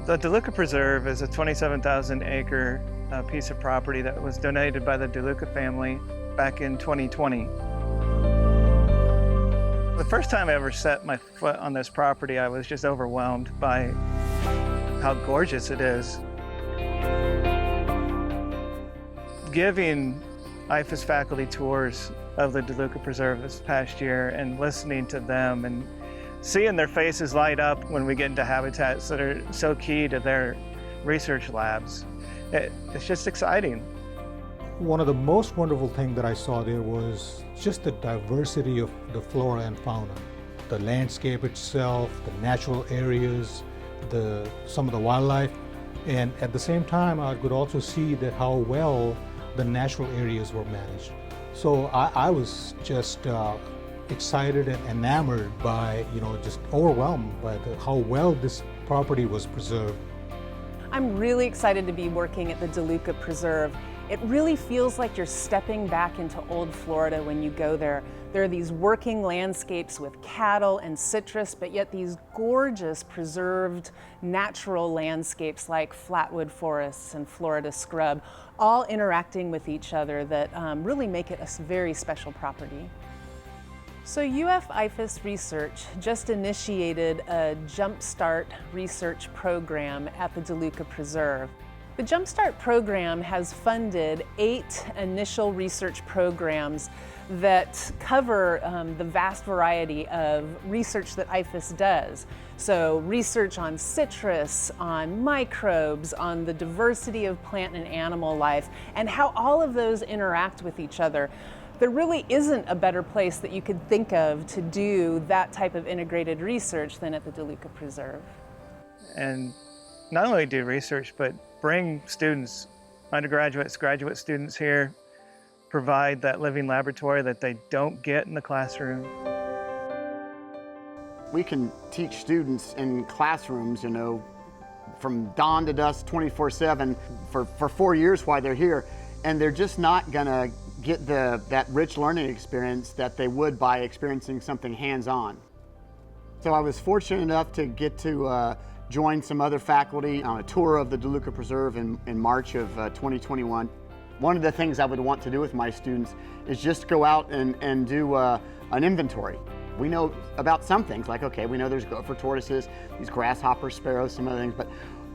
The DeLuca Preserve is a 27,000 acre piece of property that was donated by the DeLuca family back in 2020. The first time I ever set my foot on this property, I was just overwhelmed by how gorgeous it is. Giving IFAS faculty tours of the DeLuca Preserve this past year and listening to them and seeing their faces light up when we get into habitats that are so key to their research labs, it's just exciting. One of the most wonderful things that I saw there was just the diversity of the flora and fauna. The landscape itself, the natural areas, some of the wildlife, and at the same time I could also see that how well the natural areas were managed. So I was just excited and enamored by, just overwhelmed by how well this property was preserved. I'm really excited to be working at the DeLuca Preserve. It really feels like you're stepping back into old Florida when you go there. There are these working landscapes with cattle and citrus, but yet these gorgeous preserved natural landscapes like flatwood forests and Florida scrub, all interacting with each other that really make it a very special property. So IFAS Research just initiated a Jumpstart research program at the DeLuca Preserve. The Jumpstart program has funded 8 initial research programs that cover the vast variety of research that IFAS does. So research on citrus, on microbes, on the diversity of plant and animal life, and how all of those interact with each other. There really isn't a better place that you could think of to do that type of integrated research than at the DeLuca Preserve. And not only do research, but bring students, undergraduates, graduate students here, provide that living laboratory that they don't get in the classroom. We can teach students in classrooms, from dawn to dusk, 24/7 for 4 years while they're here, and they're just not gonna get that rich learning experience that they would by experiencing something hands-on. So I was fortunate enough to get to join some other faculty on a tour of the DeLuca Preserve in March of 2021. One of the things I would want to do with my students is just go out and do an inventory. We know about some things, like, okay, we know there's gopher tortoises, these grasshoppers, sparrows, some other things, but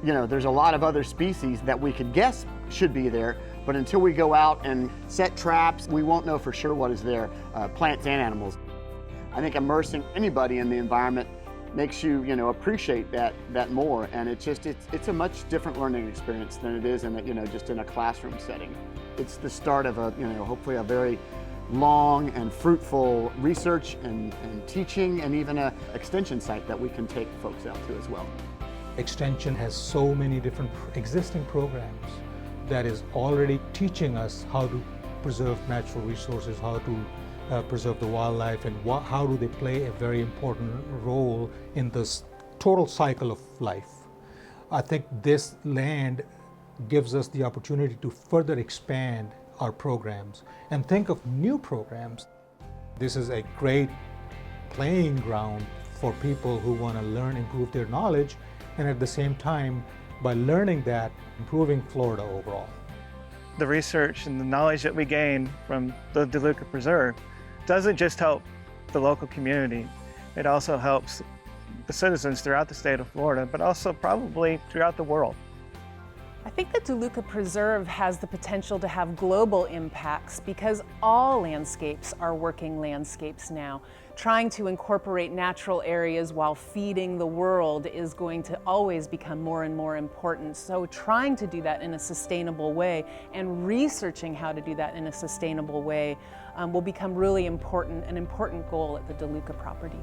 there's a lot of other species that we could guess should be there, but until we go out and set traps, we won't know for sure what is there, plants and animals. I think immersing anybody in the environment makes you, appreciate that more, and it's a much different learning experience than it is in just in a classroom setting. It's the start of hopefully a very long and fruitful research and teaching, and even an extension site that we can take folks out to as well. Extension has so many different existing programs that is already teaching us how to preserve natural resources, how to preserve the wildlife, and how do they play a very important role in this total cycle of life. I think this land gives us the opportunity to further expand our programs and think of new programs. This is a great playing ground for people who want to learn, improve their knowledge, and at the same time, by learning that, improving Florida overall. The research and the knowledge that we gain from the DeLuca Preserve doesn't just help the local community, it also helps the citizens throughout the state of Florida, but also probably throughout the world. I think the DeLuca Preserve has the potential to have global impacts because all landscapes are working landscapes now. Trying to incorporate natural areas while feeding the world is going to always become more and more important. So trying to do that in a sustainable way and researching how to do that in a sustainable way will become really important, an important goal at the DeLuca property.